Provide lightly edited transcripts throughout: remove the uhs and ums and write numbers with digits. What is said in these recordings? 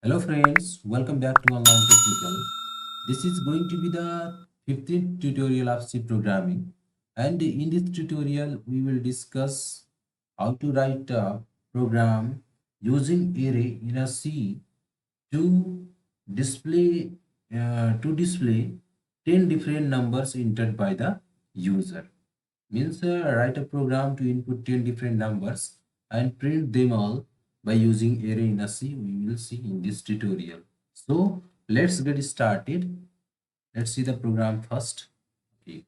Hello friends, welcome back to Online Technical. This is going to be the 15th tutorial of C programming, and in this tutorial we will discuss how to write a program using array in a C to display 10 different numbers entered by the user. Means write a program to input 10 different numbers and print them all by using array in a C. We will see in this tutorial. So let's get started. Let's see the program first. Okay.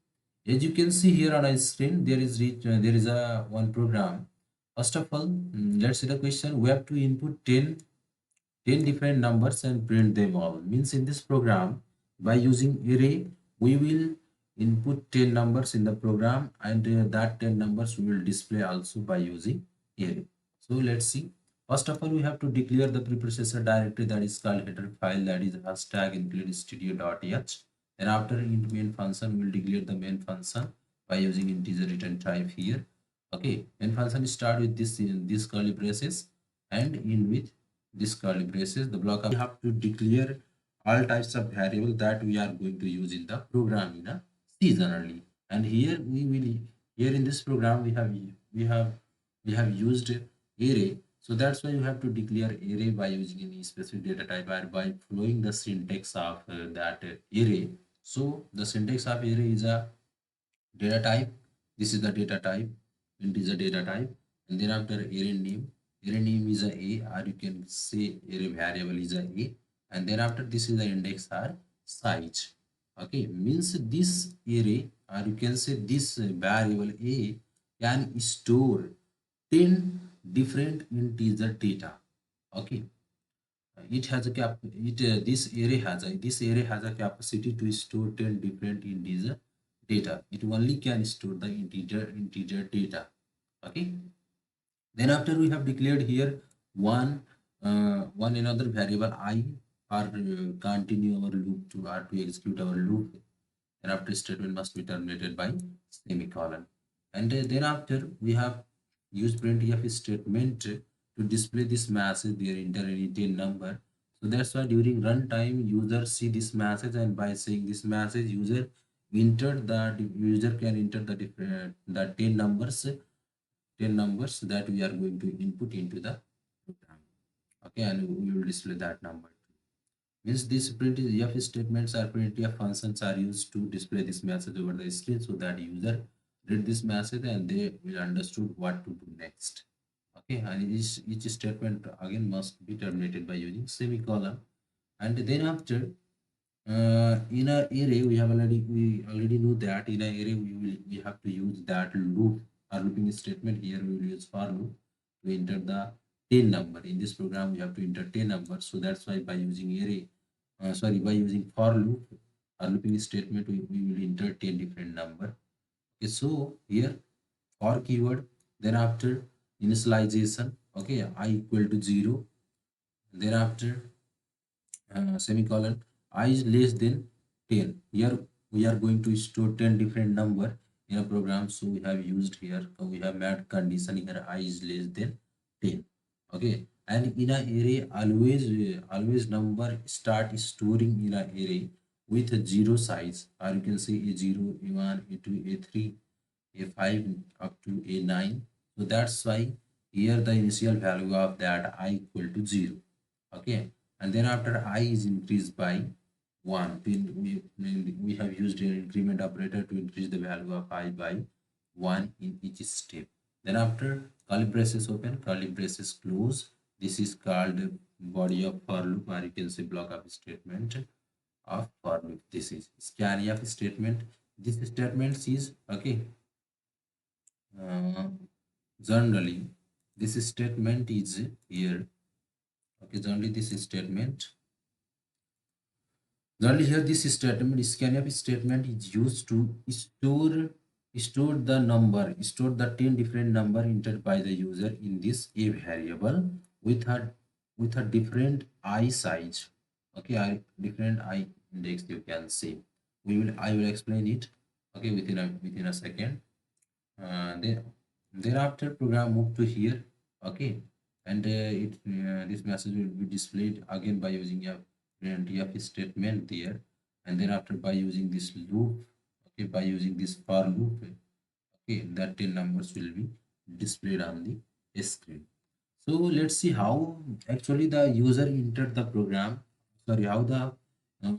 As you can see here on a screen, there is a one program. First of all, let's see the question. We have to input 10 different numbers and print them all. Means in this program, by using array, we will input 10 numbers in the program, and that 10 numbers we will display also by using array. So let's see. First of all, we have to declare the preprocessor directory, that is called header file, that is hashtag include studio.h. And after in main function, we will declare the main function by using integer return type here. Okay, main function start with this curly braces and in with this curly braces. The block we have to declare all types of variable that we are going to use in the program in a C generally. And here we will, here in this program we have used array. So that's why you have to declare array by using any specific data type or by following the syntax of that array. So the syntax of array is a data type. This is the data type, integer data type, and then after array name is a or you can say array variable is a, and then after this is the index or size. Okay, means this array or you can say this variable a can store 10 different integer data. Okay, it has a cap it this array has a capacity to store 10 different integer data. It only can store the integer data. Okay, then after we have declared here one another variable I or continue our loop to execute our loop. And after statement must be terminated by semicolon. And then after we have used printf statement to display this message there, enter any 10 number. So that's why during runtime user see this message, and by saying this message user can enter the different the 10 numbers that we are going to input into the program. Okay, and we will display that number. Means these printf statements or printf functions are used to display this message over the screen so that user read this message and they will understood what to do next. Okay, and each statement again must be terminated by using semicolon. And then after in a array we already know that in a array we have to use that loop or looping statement. Here we will use for loop to enter the 10 number. In this program we have to enter 10 numbers, so that's why by using array by using for loop or looping statement we will enter 10 different number. Okay, so here for keyword, then after initialization, okay, I equal to 0, thereafter semicolon I is less than 10. Here we are going to store 10 different number in a program, so we have used here, we have made condition here I is less than 10. Okay, and in a array always number start storing in a array with a 0 size, or you can say a0, a1, a2, a3, a5 up to a9. So that's why here the initial value of that I equal to 0. Okay, and then after I is increased by 1, we have used an increment operator to increase the value of I by 1 in each step. Then after curly braces open, curly braces close, this is called body of for loop, or you can say block of statement of for loop. This is scanf statement. This statement is okay. uh, Generally this statement is here. Okay, generally this statement. Generally here this statement, scanf statement, is used to store the number, store the 10 different number entered by the user in this a variable with a different I size. Okay, different I index you can see. I will explain it. Okay, within a second. Then thereafter program move to here. Okay, and this message will be displayed again by using a printf statement there, and then after by using this loop, okay, by using this for loop, okay, that 10 numbers will be displayed on the screen. So let's see how actually the user entered the program, sorry, how the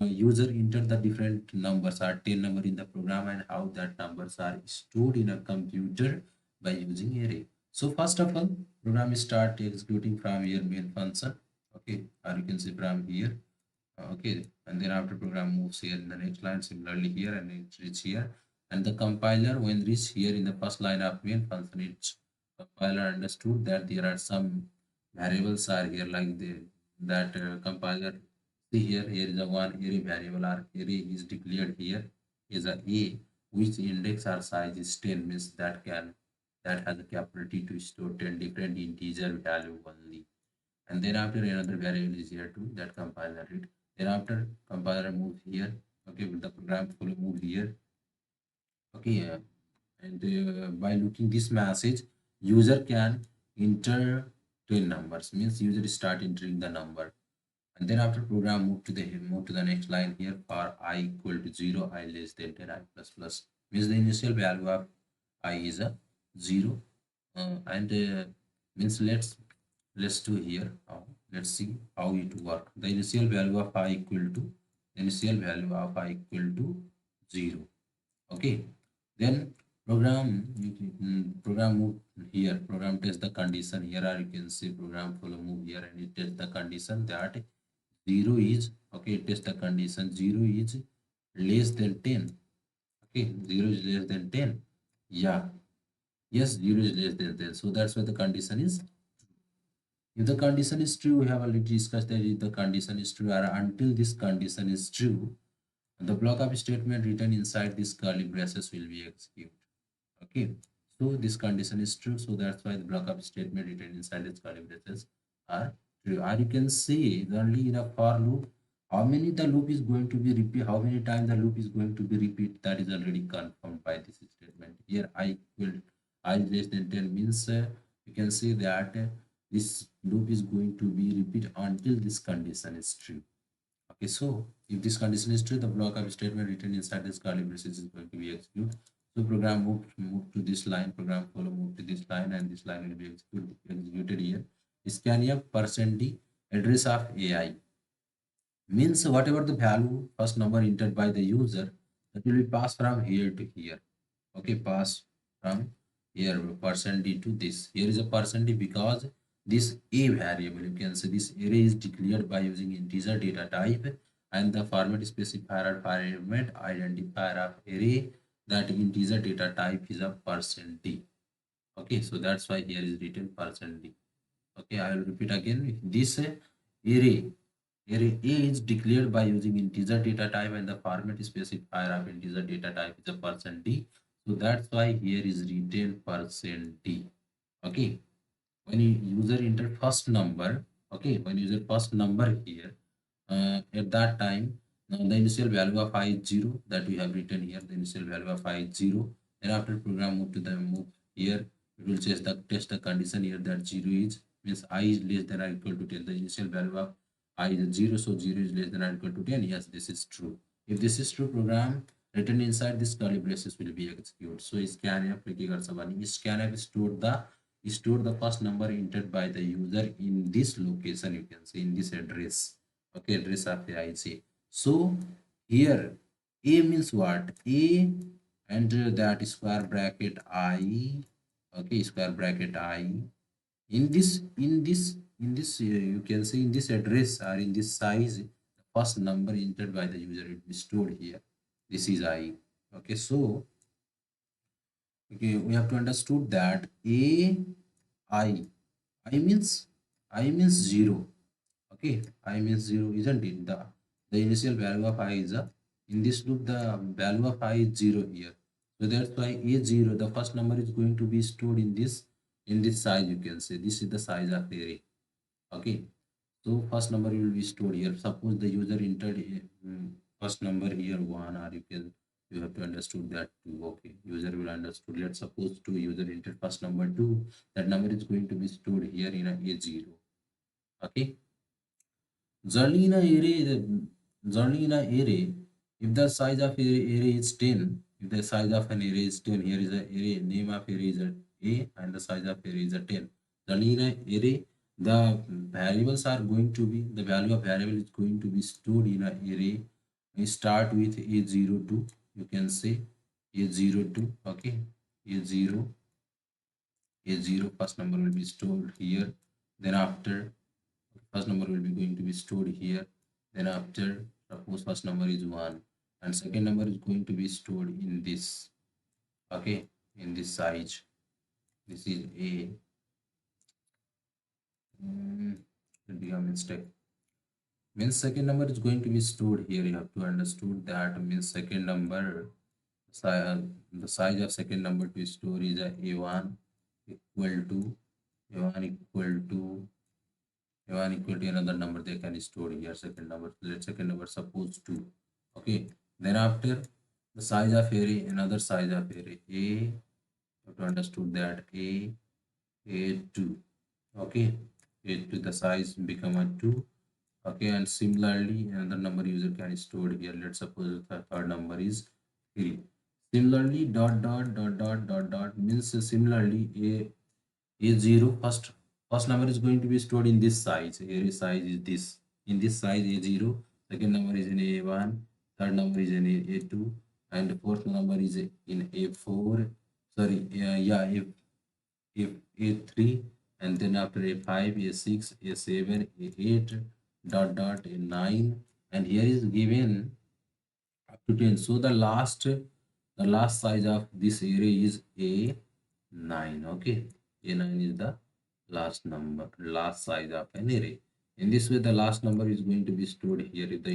user entered the different numbers or 10 number in the program, and how that numbers are stored in a computer by using array. So first of all, program start executing from your main function, okay, or you can say from here, okay, and then after program moves here in the next line, similarly here, and it reach here, and the compiler when reach here in the first line of main function, it compiler understood that there are some variables are here like the that compiler see here is a one array variable or array is declared here is a which index or size is 10, means that has a capability to store 10 different integer value only, and then after another variable is here too that compiler it, then after compiler moves here, okay, with the program follow move here, okay, and by looking this message, user can enter 10 numbers, means user start entering the number, and then after program move to the next line here for I equal to 0, I less than 10, I plus plus, means the initial value of I is a 0, and means let's do here how, let's see how it work. The initial value of I equal to, initial value of I equal to 0, okay, then program program move here, program test the condition here, or you can say program follow move here, and it test the condition that 0 is, okay, it test the condition 0 is less than 10, okay, 0 is less than 10, yeah, yes, 0 is less than 10, so that's why the condition is, if the condition is true, we have already discussed that if the condition is true, or until this condition is true, the block of statement written inside this curly braces will be executed. Okay, so this condition is true, so that's why the block of statement written inside this curly braces are true. Or you can see only in a for loop, how many the loop is going to be repeat, how many times the loop is going to be repeat, that is already confirmed by this statement. Here I will I less than 10 means you can see that this loop is going to be repeat until this condition is true. Okay, so if this condition is true, the block of statement written inside this curly braces is going to be executed. So program move to this line, program follow move to this line, and this line will be executed here. Scan a percent d address of AI, means whatever the value first number entered by the user, that will be passed from here to here. Okay, pass from here percent d to this. Here is a percent d because this a variable, you can say this array is declared by using integer data type, and the format specifier or format identifier of array, that integer data type is a percent d. Okay, so that's why here is written percent d. Okay, I will repeat again. This array array A is declared by using integer data type, and the format specifier of integer data type is a percent d. So that's why here is written percent d. Okay, when you user enter first number, okay, when user first number here, at that time, the initial value of I is 0, that we have written here, the initial value of I is 0. Then after program move to the move here, it will test the condition here that 0 is, means I is less than or equal to 10. The initial value of I is 0, so 0 is less than or equal to 10. Yes, this is true. If this is true, program written inside this curly braces will be executed. So scanf scanf stored the first number entered by the user in this location, you can say in this address, okay, address of the IC. So here a means what, a, and that square bracket I, okay, square bracket I, in this you can see in this address or in this size, the first number entered by the user will be stored here, this is I. Okay, so okay, we have to understood that a I, I means 0. Okay, I means 0, isn't it? The initial value of I is a, in this loop the value of I is 0 here. So that's why a 0, the first number is going to be stored in this size, you can say this is the size of the array. Okay, so first number will be stored here. Suppose the user entered first number here 1, or You have to understood that too. Okay, user will understood. Let's suppose to user entered first number 2. That number is going to be stored here in a 0. Okay. Generally in a array, if the size of array is 10, if the size of an array is 10, here is a array, name of array is a and the size of array is a 10. Generally in a array, the variables are going to be, the value of variable is going to be stored in a array. We start with a02, you can say a02, okay, a0, a0, first number will be stored here. Then after, first number will be going to be stored here. Then after, suppose first number is 1 and second number is going to be stored in this, okay, in this size. This is a, it be a mistake. Means second number is going to be stored here. You have to understood that means second number, the size of second number to store is a1 equal to, a1 equal to, a1 equal to another number they can store here, second number. Let second number suppose 2. Okay. Then after, the size of array, another size of array, a, you have to understood that a2. Okay. A2, the size become a 2. Okay, and similarly another number user can store here. Let's suppose the third number is 3. Similarly, dot means similarly a0, first number is going to be stored in this size. Array size is this. In this size a0, second number is in a1, third number is in a2, and the fourth number is in a4. Sorry, yeah, if a3, and then after a5, a6, a7, a8, a9, and here is given up to 10. So the last size of this array is a9. Okay, a9 is the last number, last size of an array. In this way, the last number is going to be stored here. If the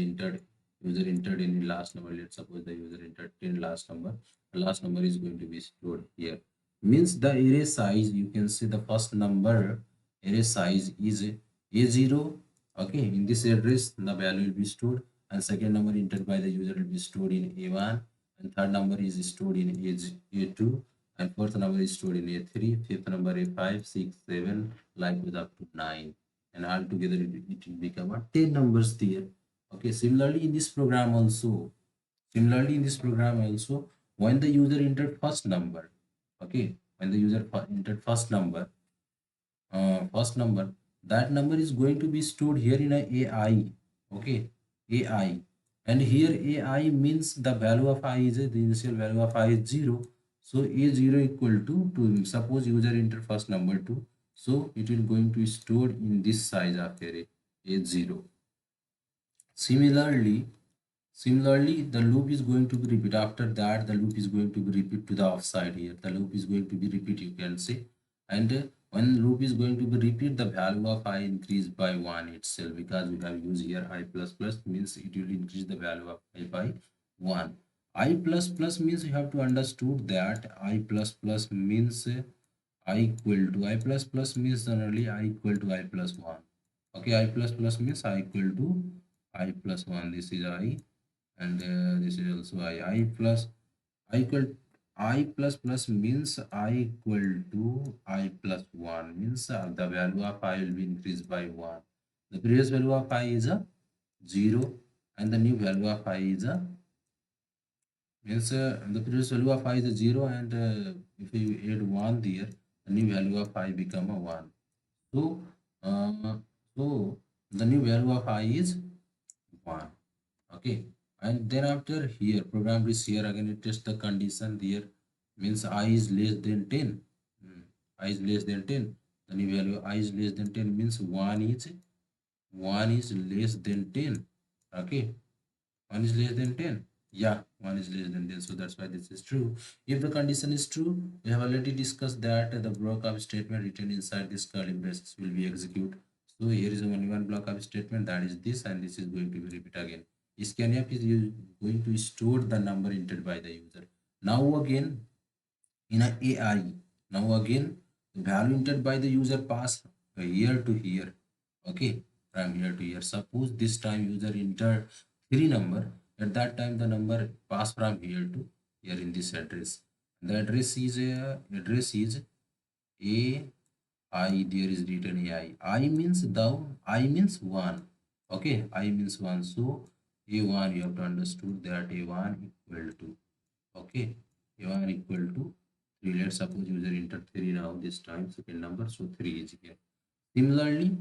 user entered any last number, let's suppose the user entered 10 last number, the last number is going to be stored here. Means the array size, you can see the first number array size is a0. Okay, in this address, the value will be stored, and second number entered by the user will be stored in a1, and third number is stored in a2, and fourth number is stored in a3, fifth number a5, 6, 7, like with up to 9, and altogether it will become a 10 numbers there. Okay, similarly in this program also, when the user entered first number, okay, when the user entered first number, that number is going to be stored here in a AI. Okay, AI, and here AI means the value of I is the initial value of I is 0. So a0 equal to 2. Suppose user enter first number 2, so it will going to stored in this size of array a0. Similarly, the loop is going to be repeat. After that, the loop is going to be repeat to the offside here. The loop is going to be repeat, you can say. And when loop is going to be repeat, the value of I increase by 1 itself, because we have used here I plus plus, means it will increase the value of I by 1. I plus plus means you have to understood that I plus plus means I equal to, I plus plus means generally I equal to I plus 1. Okay, I plus plus means I equal to I plus 1. This is I, and this is also I plus I equal, I plus plus means I equal to I plus 1, means the value of I will be increased by 1. The previous value of I is a 0, and the new value of I is a, means the previous value of I is a 0, and if you add 1 there, the new value of I become a 1. So so the new value of I is 1. Okay, and then after here program is here again, it tests the condition there, means I is less than 10. I is less than 10, the new value I is less than 10 means 1 is less than 10. Okay, 1 is less than 10. Yeah, 1 is less than 10, so that's why this is true. If the condition is true, we have already discussed that the block of statement written inside this curly braces will be executed. So here is only one block of statement, that is this, and this is going to be repeat again. Scanf is going to store the number entered by the user. Now again, in a AI, now again the value entered by the user pass here to here. Okay, from here to here. Suppose this time user enter 3 number, At that time, the number pass from here to here in this address. The address is a I. There is written a I. I means thou. I means one. Okay, I means one. So a one you have to understood that a one equal to, okay, a1 equal to 3. Let's suppose user entered 3 now this time, second number, so 3 is here. Similarly,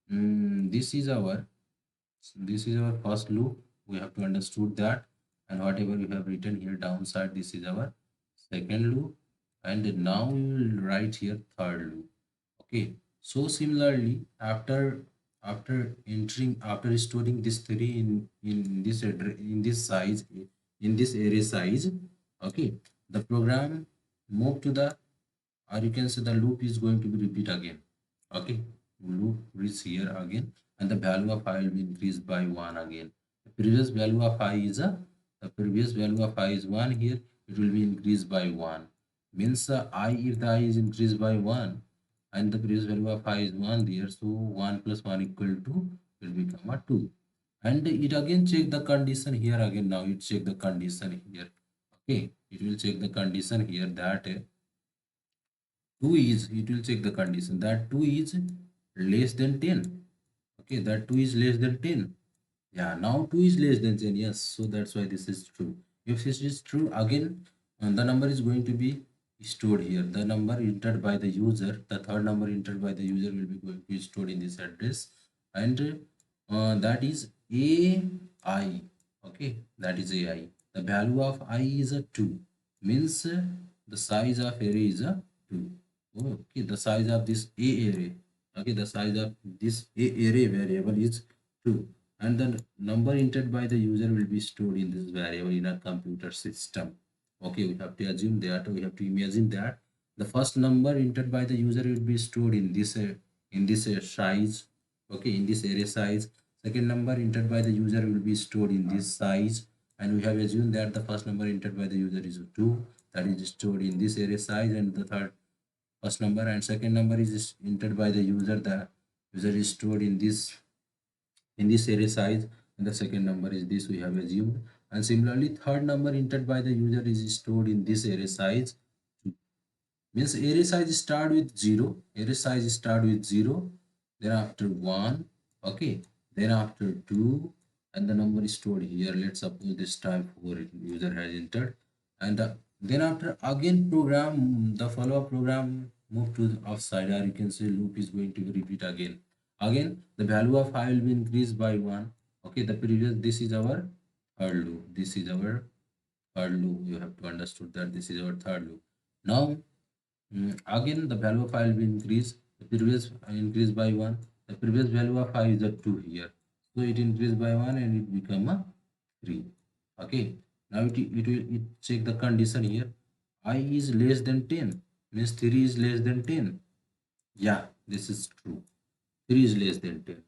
this is our first loop. We have to understood that, and whatever we have written here downside, this is our second loop, and now we will write here third loop. Okay, so similarly, after storing this 3 in this address, in this array size, okay, the program move to the, or you can say the loop is going to be repeat again. Okay, loop is here again, and the value of I will be increased by 1 again. The previous value of I is the previous value of I is 1 here. It will be increased by 1. Means I, if the I is increased by 1 and the previous value of I is 1 there, so 1 plus 1 equal to will become a 2. And it again check the condition here again. Now it check the condition here. Okay, it will check the condition here that 2 is, it will check the condition that 2 is less than 10. Okay, that 2 is less than 10. Yeah, now 2 is less than 10. Yes, so that's why this is true. If this is true, again, the number is going to be stored here. The number entered by the user, the third number entered by the user will be going to be stored in this address. And that is AI. Okay, that is AI. The value of I is a 2. Means the size of array is a 2. Okay, the size of this A array. Okay, the size of this A array variable is 2, and the number entered by the user will be stored in this variable in a computer system. Okay, we have to assume that, we have to imagine that the first number entered by the user will be stored in this size. Okay, in this array size. Second number entered by the user will be stored in this size, and we have assumed that the first number entered by the user is 2, that is stored in this array size, and the third first number and second number is entered by the user. The user is stored in this array size, and the second number is this we have assumed. And similarly, third number entered by the user is stored in this array size. Means array size start with 0. Array size start with 0. Then after 1. Okay. Then after 2. And the number is stored here. Let's suppose this time 4 user has entered. And then after again program, the follow-up program move to the offside, or you can say loop is going to be repeat again. Again, the value of I will be increased by 1. Okay. The previous, this is our third loop. This is our third loop. You have to understood that this is our third loop. Now, again, the value of I will be increased. The previous increased by 1. The previous value of I is a 2 here. So it increased by 1 and it become a 3. Okay. Now it will check the condition here. I is less than 10. Means 3 is less than 10. Yeah, this is true. 3 is less than 10.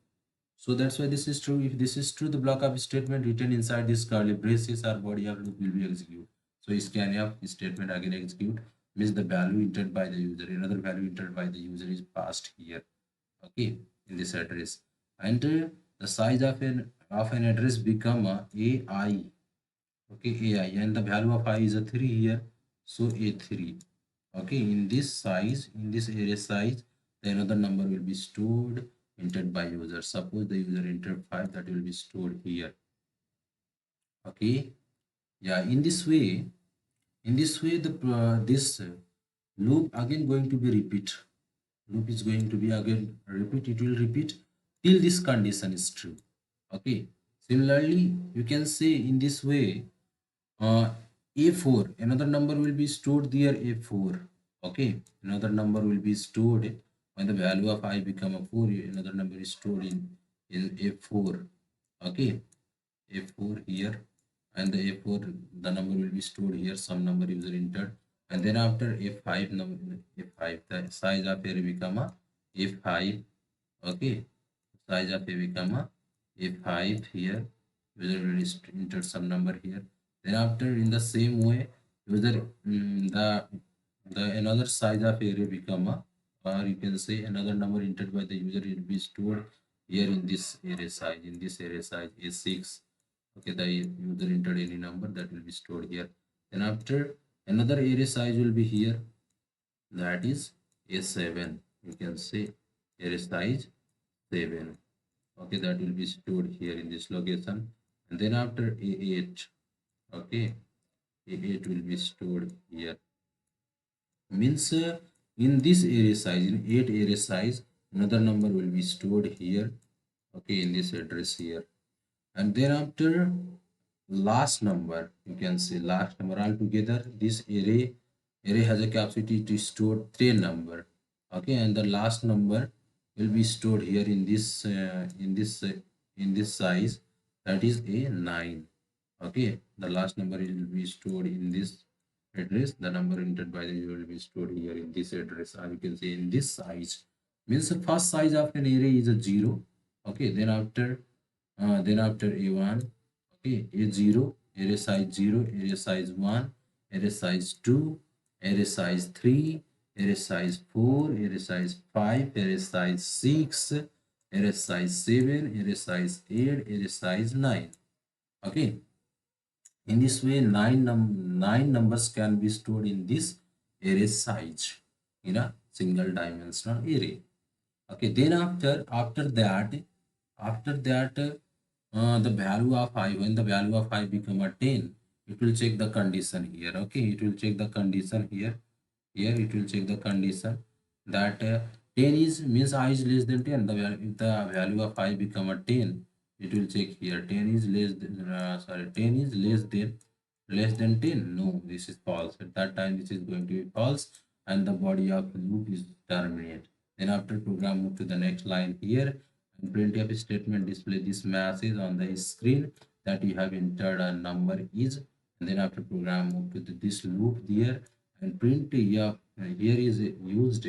So that's why this is true. If this is true, the block of statement written inside this curly braces or body of loop will be executed. So scanf statement again execute, means the value entered by the user. Another value entered by the user is passed here. Okay, in this address, and the size of an address become a AI. Okay, AI, and the value of I is a 3 here. So A3. Okay, in this size, in this array size, the another number will be stored entered by user. Suppose the user entered 5, that will be stored here. Okay, yeah, in this way the this loop again going to be repeat. Loop is going to be again repeat. It will repeat till this condition is true. Okay, similarly you can say in this way, a4, another number will be stored there, a4. Okay, another number will be stored when the value of I become a 4. Another number is stored in a4. Okay, a4 here, and the a4, the number will be stored here, some number user entered. And then after f5 number, f5, the size of array become a f5. Okay, size of a become a f5 here. User will enter some number here. Then after, in the same way, user the another size of array become a, or you can say another number entered by the user will be stored here in this array size, in this array size is 6. Okay, the user entered any number that will be stored here. Then after, another array size will be here, that is a7. You can say array size 7. Okay, that will be stored here in this location. And then after a8, okay, a8 will be stored here. Means in this array size, in 8 array size, another number will be stored here, okay, in this address here. And then after, last number, you can say last number altogether, this array has a capacity to store 3 number, okay, and the last number will be stored here in this in this size, that is a 9. Okay, the last number will be stored in this address. The number entered by the user will be stored here in this address, or you can say in this size. Means the first size of an array is a 0. Okay, then after a1, okay, a0, array size 0, array size 1, array size 2, array size 3, array size 4, array size 5, array size 6, array size 7, array size 8, array size 9. Okay, in this way, nine numbers can be stored in this array size in a single dimensional array. Okay, then after that, the value of I, when the value of I become a 10, it will check the condition here. Okay, it will check the condition here. Here it will check the condition that 10 is means I is less than 10. If the value of I become a 10, it will check here 10 is less than 10 is less than 10. No, this is false. At that time this is going to be false, and the body of loop is terminated. Then after, program move to the next line here, and printf statement display this message on the screen that you have entered a number is. And then after, program move to this loop there, and print, yeah, here is used,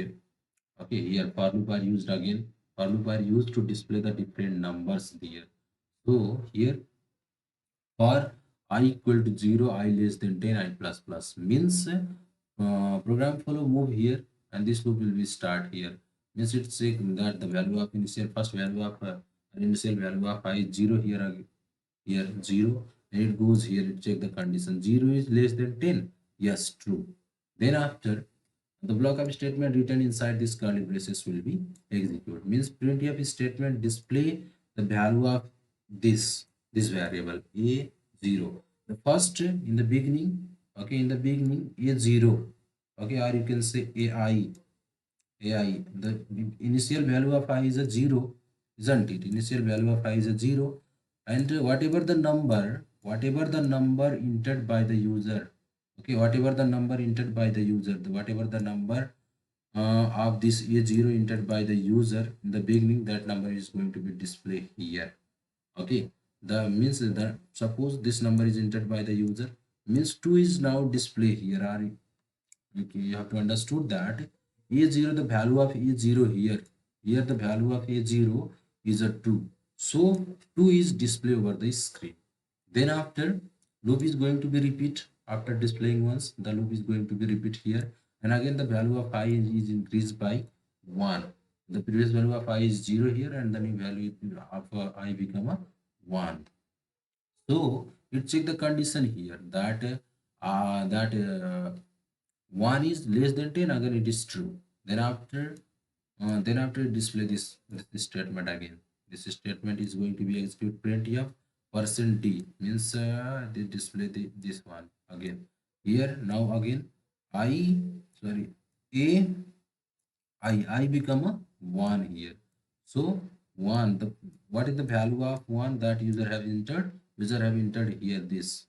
okay, here for loop are used again. For loop are used to display the different numbers there. So here, for I equal to 0, I less than 10, I plus plus, means program follow move here, and this loop will be start here. Means it's saying that the value of initial, first value of initial value of I is 0 here, here 0, and it goes here, it check the condition 0 is less than 10, yes, true. Then after, the block of statement written inside this curly braces will be executed. Means printf statement display the value of this variable a0. The first in the beginning, okay, in the beginning a0, okay, or you can say ai. The initial value of I is a 0, isn't it? Initial value of I is a 0, and whatever the number entered by the user, okay, whatever the number entered by the user, whatever the number of this a0 entered by the user in the beginning, that number is going to be displayed here. Okay, the means that suppose this number is entered by the user, means 2 is now displayed here. Or okay, you have to understood that a0, the value of a0 here the value of a0 is a 2, so 2 is displayed over the screen. Then after, loop is going to be repeat. After displaying once, the loop is going to be repeat here, and again the value of I is increased by 1. The previous value of I is 0 here, and the new value of I become a 1. So it check the condition here that 1 is less than 10, again it is true. Then after display this statement again. This statement is going to be execute printf %d, means they display this one again here. Now again I, sorry, a I become a 1 here. So 1, the what is the value of 1 that user have entered? User have entered here this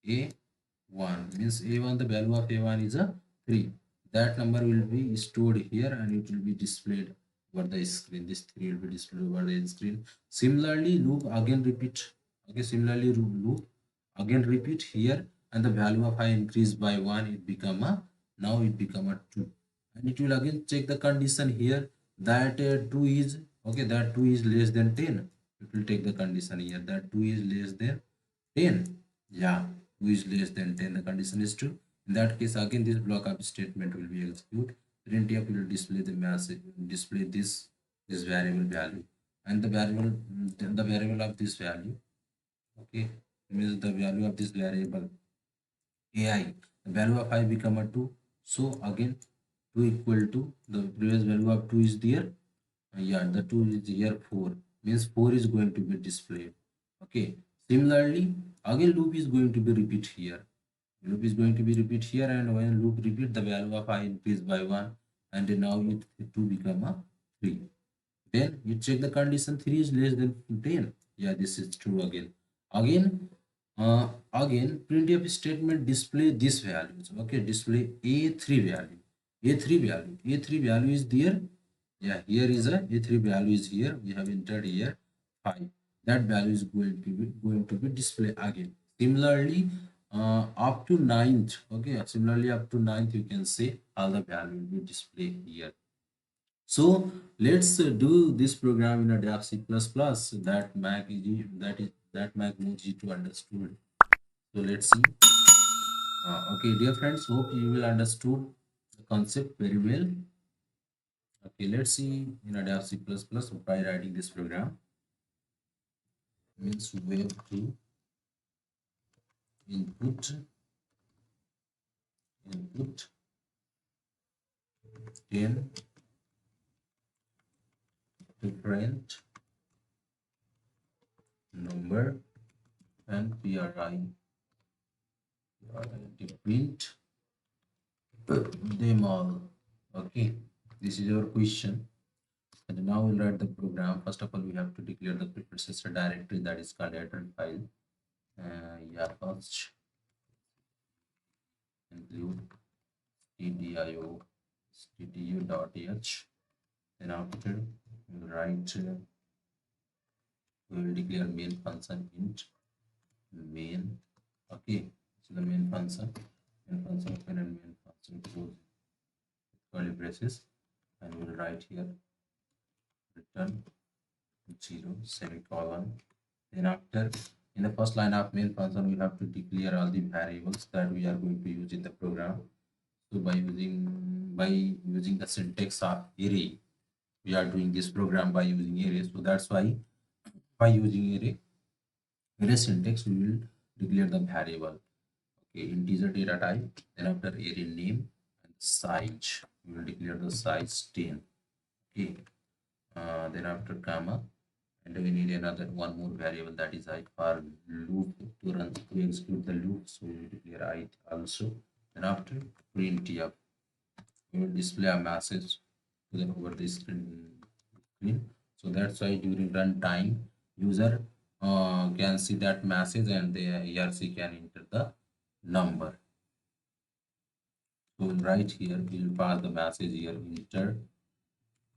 a1, means a1, the value of a1 is a 3. That number will be stored here, and it will be displayed over the screen. This 3 will be displayed over the screen. Similarly, loop again repeat. Okay, similarly loop again repeat here, and the value of I increase by 1, it become a, now it become a 2, and it will again check the condition here that 2 is, okay, that 2 is less than 10. It will take the condition here that 2 is less than 10. Yeah, 2 is less than 10, the condition is true. In that case, again this block of statement will be executed. Printf will display the message, display this variable value, and the variable of this value, Okay, means the value of this variable AI, the value of I become a 2. So again 2 equal to the previous value of 2 is there. Yeah, the 2 is here 4, means 4 is going to be displayed. Okay, similarly again loop is going to be repeat here. Loop is going to be repeat here, and when loop repeat, the value of I increase by 1, and then now it 2 become a 3. Then you check the condition 3 is less than 10. Yeah, this is true again. Again, again, printf statement display this values. Okay, display a3 value. A3 value. A3 value is there. Yeah, here is a3 value is here. We have entered here 5. That value is going to be display again. Similarly, up to ninth. Okay, similarly up to ninth, you can say all the value will be displayed here. So let's do this program in a Daph C++ that make more easy to understood. So let's see. Okay, dear friends, hope you will understood the concept very well. Okay, let's see in a Daph C++ by writing this program. Means we have to input 10 different number and to print them all. Okay, this is your question. And now we'll write the program. First of all, we have to declare the preprocessor directory, that is called header file. Yeah, first include tdio stdu.h. Then after we'll write, we will declare main function int main. Okay, so the main function open and main function close curly braces, and we'll write here return 0 semicolon. Then after, in the first line of main function, we have to declare all the variables that we are going to use in the program. So by using the syntax of array, we are doing this program by using array. So that's why by using array syntax, we will declare the variable. Okay, integer data type. Then after array name and size, we will declare the size 10. Okay, then after comma, and we need another one more variable, that is I for loop to run to execute the loop. So we will declare I also. Then after printf, we will display a message to the over the screen. So that's why during runtime, user can see that message, and the ERC can enter the number. So we'll write here, we'll pass the message here, enter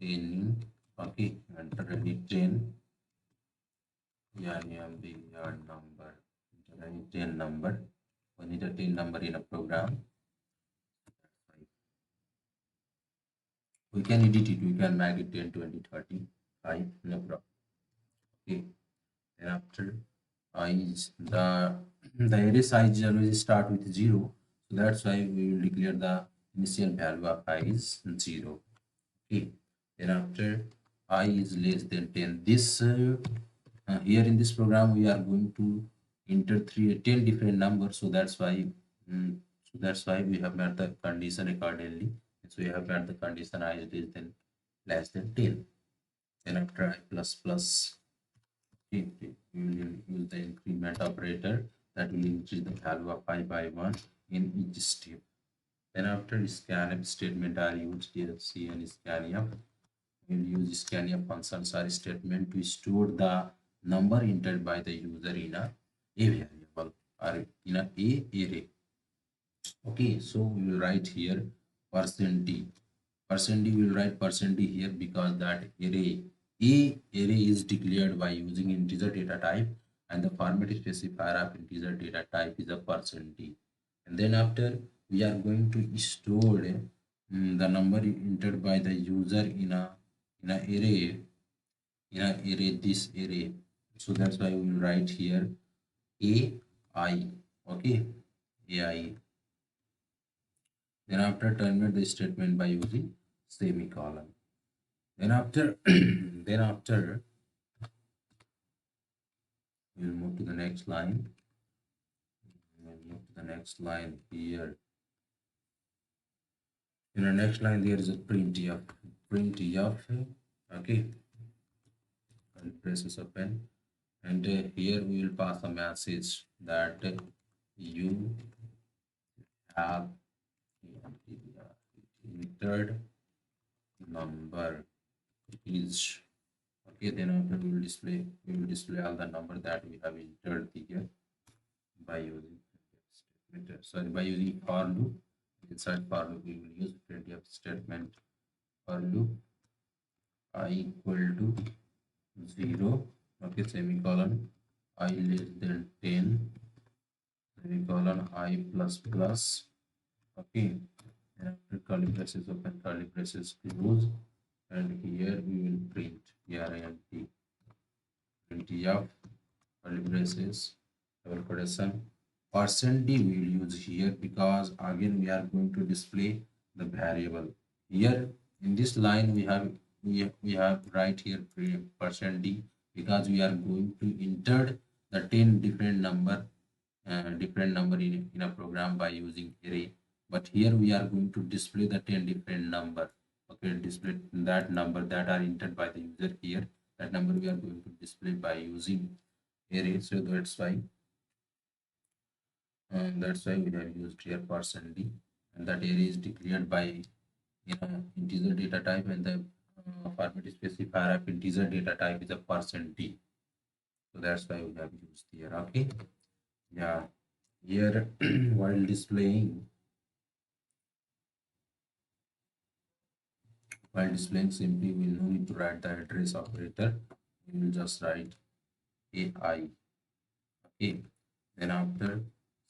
in. Okay, enter any 10. Yeah, the number. Enter any 10 number. We need a 10 number in a program. We can edit it, we can make it 10, 20, 30, 5, no problem. Okay, then after is the array size always start with 0, so that's why we will declare the initial value of I is 0. Okay, then after I is less than 10, this here in this program we are going to enter 10 different numbers, so that's why we have met the condition accordingly. So we have met the condition I is less than 10. Then after I plus plus, we will use the increment operator that will increase the value of I by 1 in each step. Then after scanf statement are used here, C and scanf. We will use scanf functions or statement to store the number entered by the user in a variable or in a array. Okay, so we will write here %d. %d, we will write %d here because that array is declared by using integer data type, and the format specifier of integer data type is a %d. And then after, we are going to store the number entered by the user in a array, this array. So that's why we will write here ai. Okay, ai. Then after, terminate the statement by using semicolon. Then after then after we'll move to the next line. We'll move to the next line here. In the next line, there is a printf. Printf. Okay. And presses open. And here we will pass a message that you have entered number is. Okay, then after we will display all the number that we have entered here by using statement. Sorry, by using for loop. Inside for loop, we will use printf statement for loop I equal to 0. Okay, semicolon I less than 10, semicolon I plus plus. Okay, and after curly braces open, curly braces close, and here we will print print printf curly braces double quotation %d we will use here, because again we are going to display the variable. Here in this line we have right here %d, because we are going to enter the 10 different number in a program by using array. But here we are going to display the 10 different number. Okay, display that number that are entered by the user here. That number we are going to display by using array. So that's why we have used here %d, and that array is declared by integer data type, and the format specifier of integer data type is a %d. So that's why we have used here. Okay, yeah, here while displaying simply we no need to write the address operator. We will just write AI. Okay, then after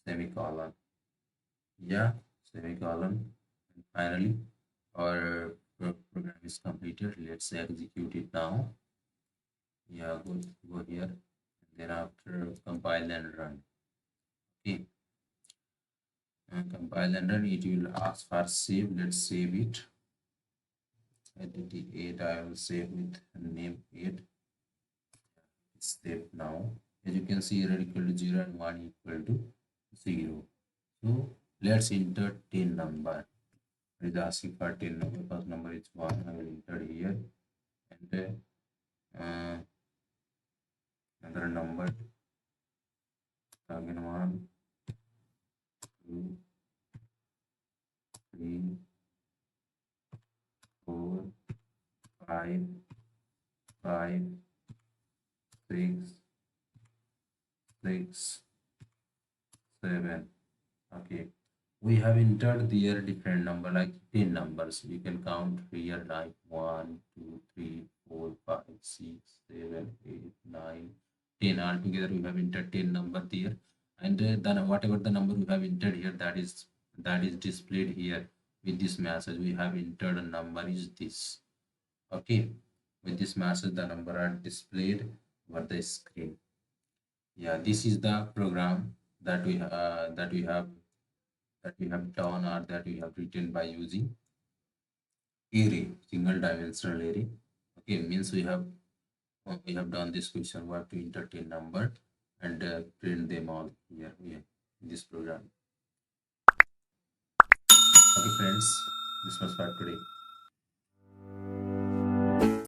semicolon, yeah, semicolon, and finally our program is completed. Let's execute it now. Yeah, go here, and then after compile and run. Okay, and compile and run, it will ask for save. Let's save it. Entity 8 I will save with name 8. It's saved now. As you can see, error equal to 0 and 1 equal to 0. So let's enter 10 number. It is asking for 10 number. First number is 1. I will enter here, and another number again 1, 2, 3, 4, 5, 5, 6, 6, 7. Okay, we have entered their different number like 10 numbers. You can count here like 1, 2, 3, 4, 5, 6, 7, 8, 9, 10. Altogether we have entered 10 number there, and then whatever the number we have entered here, that is displayed here with this message. We have entered a number is this. Okay, with this message the number are displayed over the screen. Yeah, this is the program that we have done, or that we have written by using array, single dimensional array. Okay, means we have done this question. We have to enter number and print them all here in this program. Okay friends, this was for today.